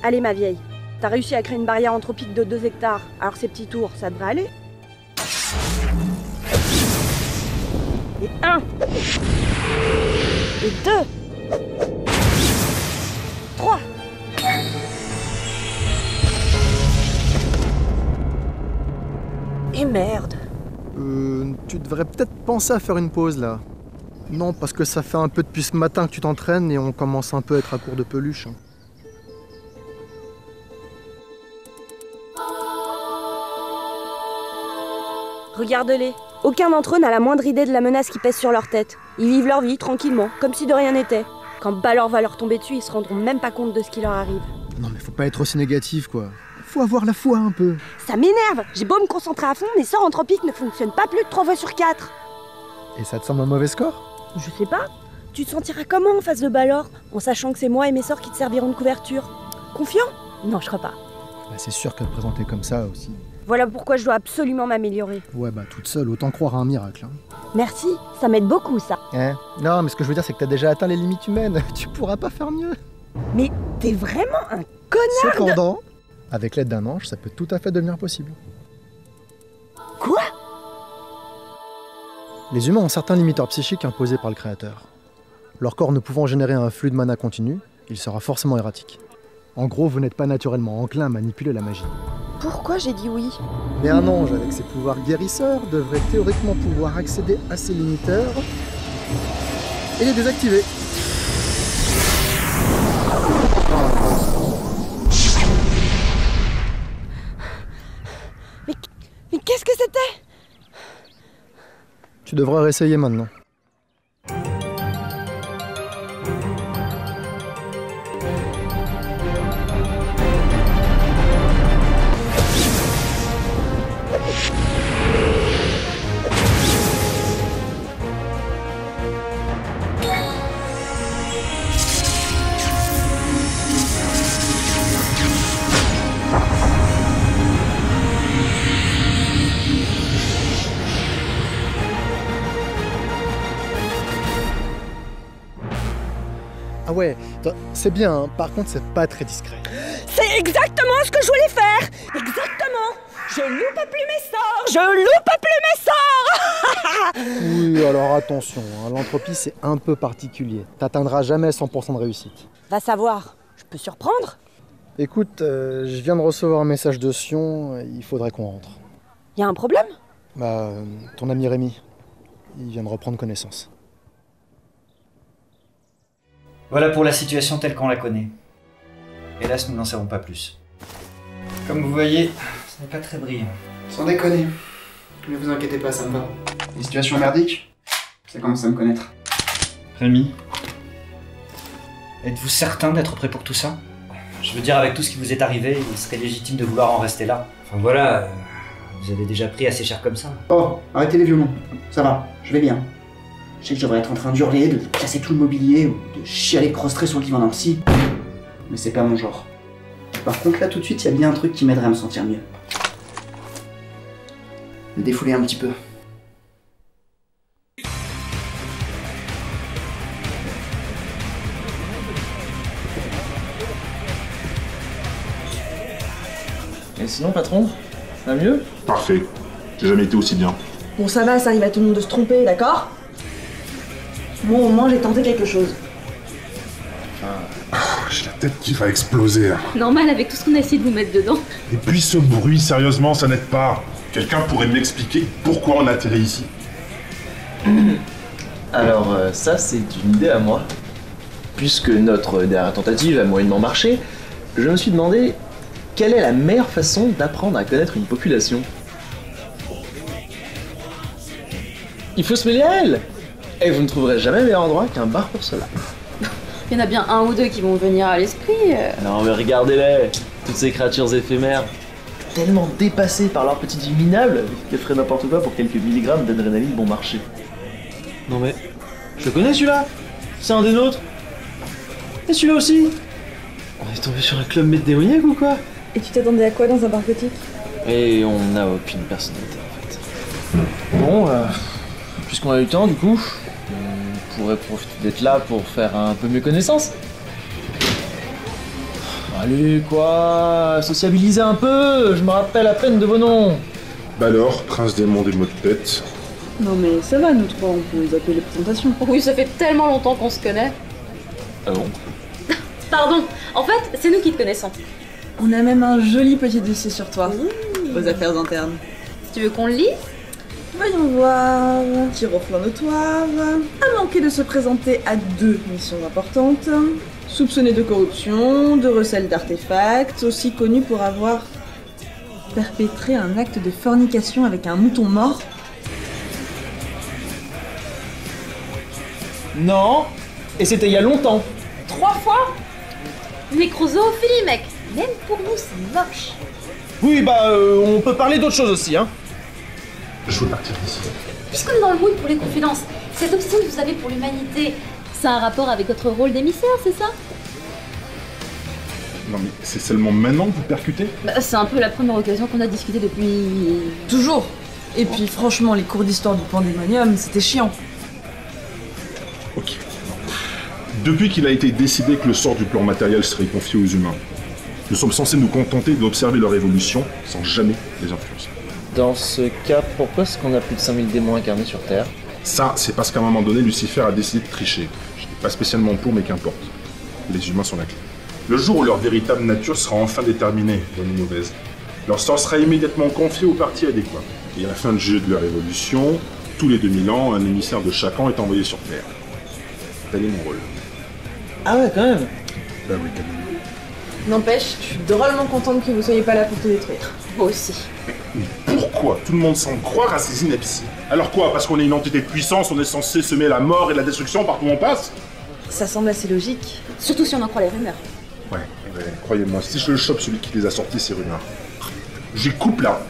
Allez ma vieille, t'as réussi à créer une barrière anthropique de 2 hectares, alors ces petits tours, ça devrait aller. Et 1 et 2 3. Et merde. Tu devrais peut-être penser à faire une pause là. Non, parce que ça fait un peu depuis ce matin que tu t'entraînes et on commence un peu à être à court de peluche. Regarde-les. Aucun d'entre eux n'a la moindre idée de la menace qui pèse sur leur tête. Ils vivent leur vie tranquillement, comme si de rien n'était. Quand Balor va leur tomber dessus, ils se rendront même pas compte de ce qui leur arrive. Non mais faut pas être aussi négatif quoi. Faut avoir la foi un peu. Ça m'énerve. J'ai beau me concentrer à fond, mes sorts anthropiques ne fonctionnent pas plus de 3 fois sur 4. Et ça te semble un mauvais score? Je sais pas. Tu te sentiras comment en face de Balor, en sachant que c'est moi et mes sorts qui te serviront de couverture? Confiant? Non, je crois pas. Bah c'est sûr que te présenter comme ça aussi. Voilà pourquoi je dois absolument m'améliorer. Ouais bah toute seule, autant croire à un miracle. Hein. Merci, ça m'aide beaucoup ça. Non mais ce que je veux dire c'est que t'as déjà atteint les limites humaines. Tu pourras pas faire mieux. Mais t'es vraiment un connard. Cependant, avec l'aide d'un ange, ça peut tout à fait devenir possible. Quoi? Les humains ont certains limiteurs psychiques imposés par le Créateur. Leur corps ne pouvant générer un flux de mana continu, il sera forcément erratique. En gros, vous n'êtes pas naturellement enclin à manipuler la magie. Pourquoi j'ai dit oui? Mais un ange avec ses pouvoirs guérisseurs devrait théoriquement pouvoir accéder à ces limiteurs et les désactiver. Mais qu'est-ce que c'était? Tu devrais réessayer maintenant. Ah ouais, c'est bien, hein. Par contre c'est pas très discret. C'est exactement ce que je voulais faire. Exactement. Je loupe plus mes sorts. Je loupe plus mes sorts. Oui, alors attention, hein, l'entropie c'est un peu particulier. T'atteindras jamais 100% de réussite. Va savoir, je peux surprendre? Écoute, je viens de recevoir un message de Sion, il faudrait qu'on rentre. Y a un problème? Bah, ton ami Rémi, il vient de reprendre connaissance. Voilà pour la situation telle qu'on la connaît. Hélas, nous n'en savons pas plus. Comme vous voyez, ce n'est pas très brillant. Sans déconner. Ne vous inquiétez pas, ça me va. Les situations merdiques, ça commence à me connaître. Rémi, êtes-vous certain d'être prêt pour tout ça? Je veux dire, avec tout ce qui vous est arrivé, il serait légitime de vouloir en rester là. Enfin voilà, vous avez déjà pris assez cher comme ça. Oh, arrêtez les violons. Ça va, je vais bien. Je sais que je devrais être en train d'hurler, de casser tout le mobilier ou de chialer prostré sur le divan d'un psy. Mais c'est pas mon genre. Par contre, là, tout de suite, il y a bien un truc qui m'aiderait à me sentir mieux. Me défouler un petit peu. Et sinon, patron, ça va mieux? Parfait. J'ai jamais été aussi bien. Bon, ça va, ça arrive à tout le monde de se tromper, d'accord? Moi, au moins, j'ai tenté quelque chose. J'ai la tête qui va exploser. Normal avec tout ce qu'on a essayé de vous mettre dedans. Et puis ce bruit, sérieusement, ça n'aide pas. Quelqu'un pourrait m'expliquer pourquoi on a atterri ici? Alors, ça, c'est une idée à moi. Puisque notre dernière tentative a moyennement marché, je me suis demandé quelle est la meilleure façon d'apprendre à connaître une population. Il faut se mêler à elle. Et vous ne trouverez jamais meilleur endroit qu'un bar pour cela. Il y en a bien un ou deux qui vont venir à l'esprit. Non mais regardez-les, toutes ces créatures éphémères, tellement dépassées par leur petite vie minable, qu'elles feraient n'importe quoi pour quelques milligrammes d'adrénaline bon marché. Non mais, je le connais celui-là. C'est un des nôtres. Et celui-là aussi. On est tombé sur un club maître démoniaque ou quoi? Et tu t'attendais à quoi dans un bar gothique? Et on n'a aucune personnalité en fait. Bon, puisqu'on a eu le temps du coup, on pourrait profiter d'être là pour faire un peu mieux connaissance. Allez, quoi? Sociabilisez un peu, je me rappelle à peine de vos noms. Bah alors, prince démon des mots de tête. Non mais ça va, nous trois, on peut nous appeler les présentations. Oui, ça fait tellement longtemps qu'on se connaît. Ah bon? Pardon, en fait, c'est nous qui te connaissons. On a même un joli petit dossier sur toi, aux affaires internes. Tu veux qu'on le lise? Voyons voir. Tir au flanc notoire. A manqué de se présenter à 2 missions importantes. Soupçonné de corruption, de recel d'artefacts, aussi connu pour avoir perpétré un acte de fornication avec un mouton mort. Non, et c'était il y a longtemps. 3 fois? Nécrozoophilie, mec. Même pour nous, c'est moche. Oui, bah, on peut parler d'autre chose aussi, hein. Je veux partir d'ici. Puisqu'on est dans le mood pour les confidences, cette obsession que vous avez pour l'humanité, ça a un rapport avec votre rôle d'émissaire, c'est ça? Non mais c'est seulement maintenant que vous percutez? Bah, c'est un peu la première occasion qu'on a discuté depuis... Toujours. Et puis franchement, les cours d'histoire du pandémonium, c'était chiant. Ok. Depuis qu'il a été décidé que le sort du plan matériel serait confié aux humains, nous sommes censés nous contenter d'observer leur évolution sans jamais les influencer. Dans ce cas, pourquoi est-ce qu'on a plus de 5000 démons incarnés sur Terre? Ça, c'est parce qu'à un moment donné, Lucifer a décidé de tricher. Je n'étais pas spécialement pour, mais qu'importe. Les humains sont la clé. Le jour où leur véritable nature sera enfin déterminée, bonne ou mauvaise, leur sort sera immédiatement confié au parti adéquat. Et à la fin du jeu de leur évolution, tous les 2000 ans, un émissaire de chaque an est envoyé sur Terre. Tel est mon rôle. Ah ouais, quand même. Bah oui, quand même. N'empêche, je suis drôlement contente que vous soyez pas là pour te détruire. Moi aussi. Mais pourquoi tout le monde semble croire à ces inepties? Alors quoi, parce qu'on est une entité de puissance, on est censé semer la mort et la destruction partout où on passe? Ça semble assez logique. Surtout si on en croit les rumeurs. Ouais, croyez-moi, si je le chope celui qui les a sortis, ces rumeurs, j'y coupe là.